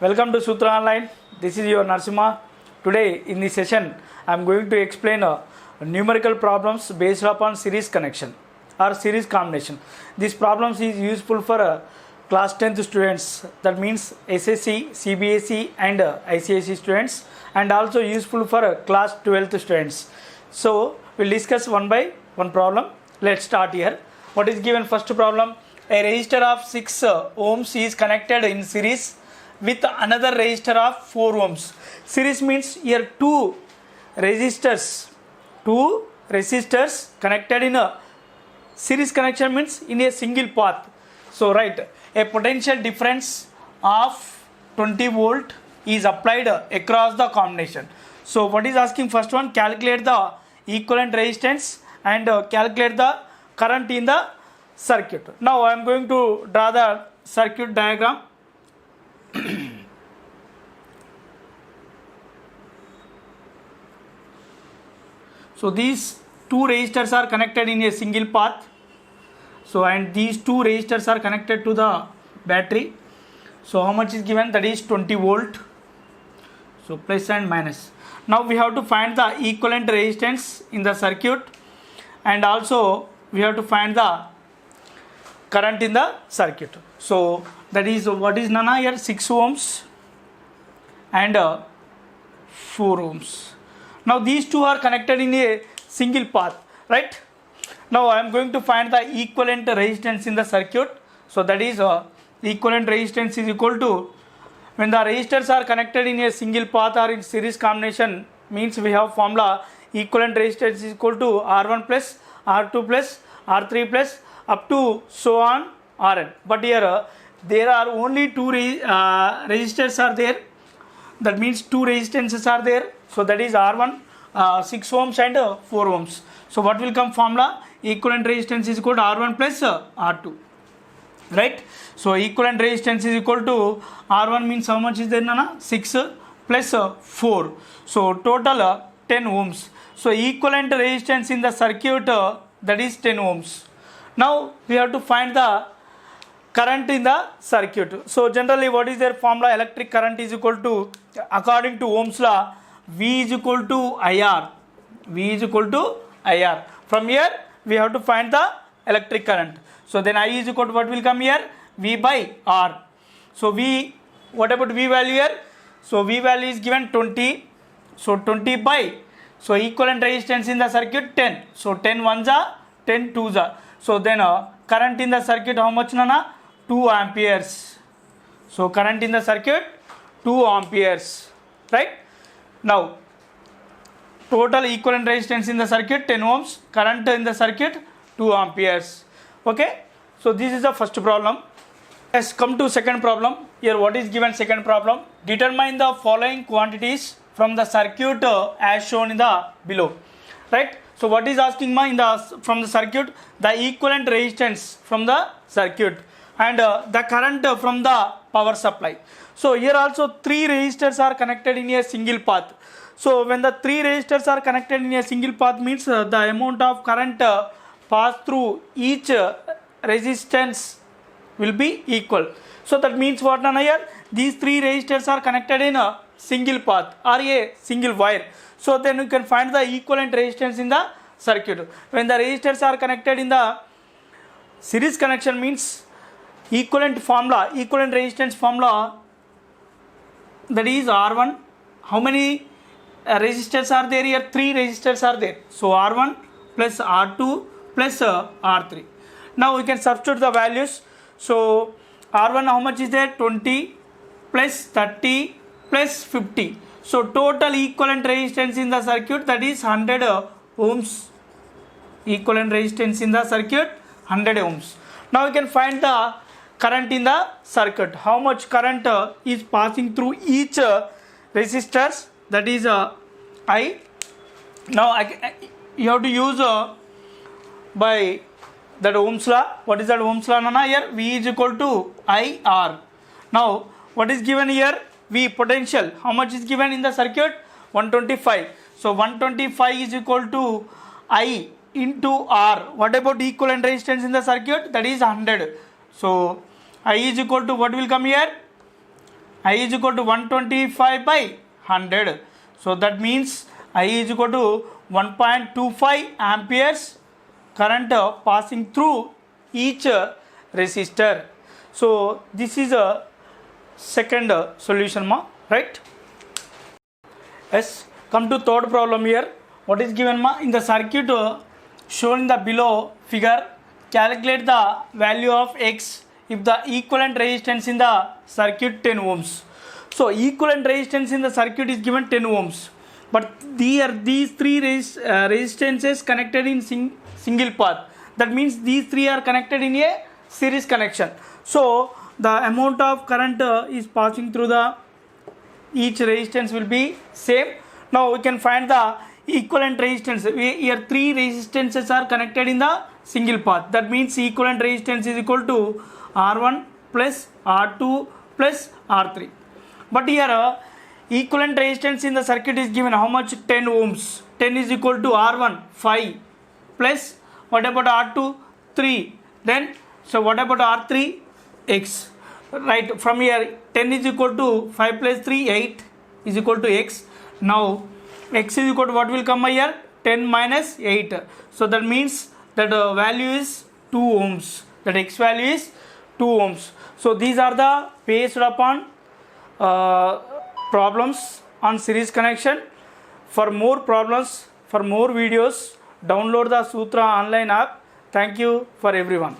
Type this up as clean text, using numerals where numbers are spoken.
Welcome to Sutra Online. This is your Narsimha. Today in this session I am going to explain numerical problems based upon series connection or series combination. These problems is useful for class 10th students, that means SSC, CBSE and ICSE students, and also useful for class 12th students. So we'll discuss one by one problem. Let's start here. What is given first problem? A resistor of 6 ohms is connected in series with another resistor of 4 ohms. Series means here two resistors connected in a series connection means in a single path. So right, a potential difference of 20 volt is applied across the combination. So what is asking first one? Calculate the equivalent resistance and calculate the current in the circuit. Now I am going to draw the circuit diagram. So these two resistors are connected in a single path. So and these two resistors are connected to the battery. So how much is given? That is 20 volt. So plus and minus. Now we have to find the equivalent resistance in the circuit, and also we have to find the current in the circuit. So that is what is Nana here? 6 ohms and 4 ohms. Now these two are connected in a single path, right? Now I am going to find the equivalent resistance in the circuit. So that is equivalent resistance is equal to, when the resistors are connected in a single path or in series combination, means we have formula equivalent resistance is equal to R1 plus R2 plus R3 plus up to so on Rn. But here there are only two resistors are there. That means two resistances are there. So that is R1 6 ohms and 4 ohms. So what will come formula? Equivalent resistance is equal to R1 plus R2, right? So equivalent resistance is equal to R1 means how much is there, Nana? 6 plus 4. So total 10 ohms. So equivalent resistance in the circuit that is 10 ohms. Now we have to find the current in the circuit. So generally what is their formula? Electric current is equal to, according to Ohm's law, V is equal to IR. V is equal to IR. From here we have to find the electric current. So then I is equal to what will come here? V by R. So V, what about V value here? So V value is given 20. So 20 by, so equivalent resistance in the circuit 10. So 10 ones are, 10 twos are. So then current in the circuit how much, Nana? 2 amperes. So current in the circuit 2 amperes, right? Now total equivalent resistance in the circuit 10 ohms, current in the circuit 2 amperes. Okay, so this is the first problem. Let's come to second problem. Here what is given second problem? Determine the following quantities from the circuit as shown in the below, right? So what is asking from the circuit? The equivalent resistance from the circuit and the current from the power supply. So here also three resistors are connected in a single path. So when the three resistors are connected in a single path means the amount of current passed through each resistance will be equal. So that means what, Nana, here? These three resistors are connected in a single path or a single wire. So then you can find the equivalent resistance in the circuit. When the resistors are connected in the series connection means equivalent resistance formula, that is R1. How many resistors are there here? 3 resistors are there. So R1 plus R2 plus R3. Now we can substitute the values. So R1 how much is there? 20 plus 30 plus 50. So total equivalent resistance in the circuit, that is 100 ohms. Equivalent resistance in the circuit 100 ohms. Now we can find the current in the circuit. How much current is passing through each resistors, that is I. Now you have to use by that Ohm's law. What is that Ohm's law, Nana? Here V is equal to IR. Now what is given here? V, potential. How much is given in the circuit? 125. So 125 is equal to I into R. What about equivalent resistance in the circuit? That is 100. So I is equal to what will come here? I is equal to 125 by 100. So that means I is equal to 1.25 amperes current passing through each resistor. So this is a second solution, right? Yes, come to third problem here. What is given in the circuit shown in the below figure? Calculate the value of X if the equivalent resistance in the circuit 10 ohms. So equivalent resistance in the circuit is given 10 ohms, but these three resistances connected in single path. That means these three are connected in a series connection. So the amount of current is passing through the each resistance will be same. Now we can find the equivalent resistance. Here three resistances are connected in the single path. That means equivalent resistance is equal to R1 plus R2 plus R3. But here equivalent resistance in the circuit is given how much? 10 ohms. 10 is equal to R1 5 plus what about R2 3. Then so what about R3 X. Right, from here 10 is equal to 5 plus 3 8 is equal to X. Now X is equal to what will come here? 10 minus 8. So that means that value is 2 ohms. That X value is 2 ohms. So these are the based upon problems on series connection. For more problems, for more videos, download the Sutra online app. Thank you for everyone.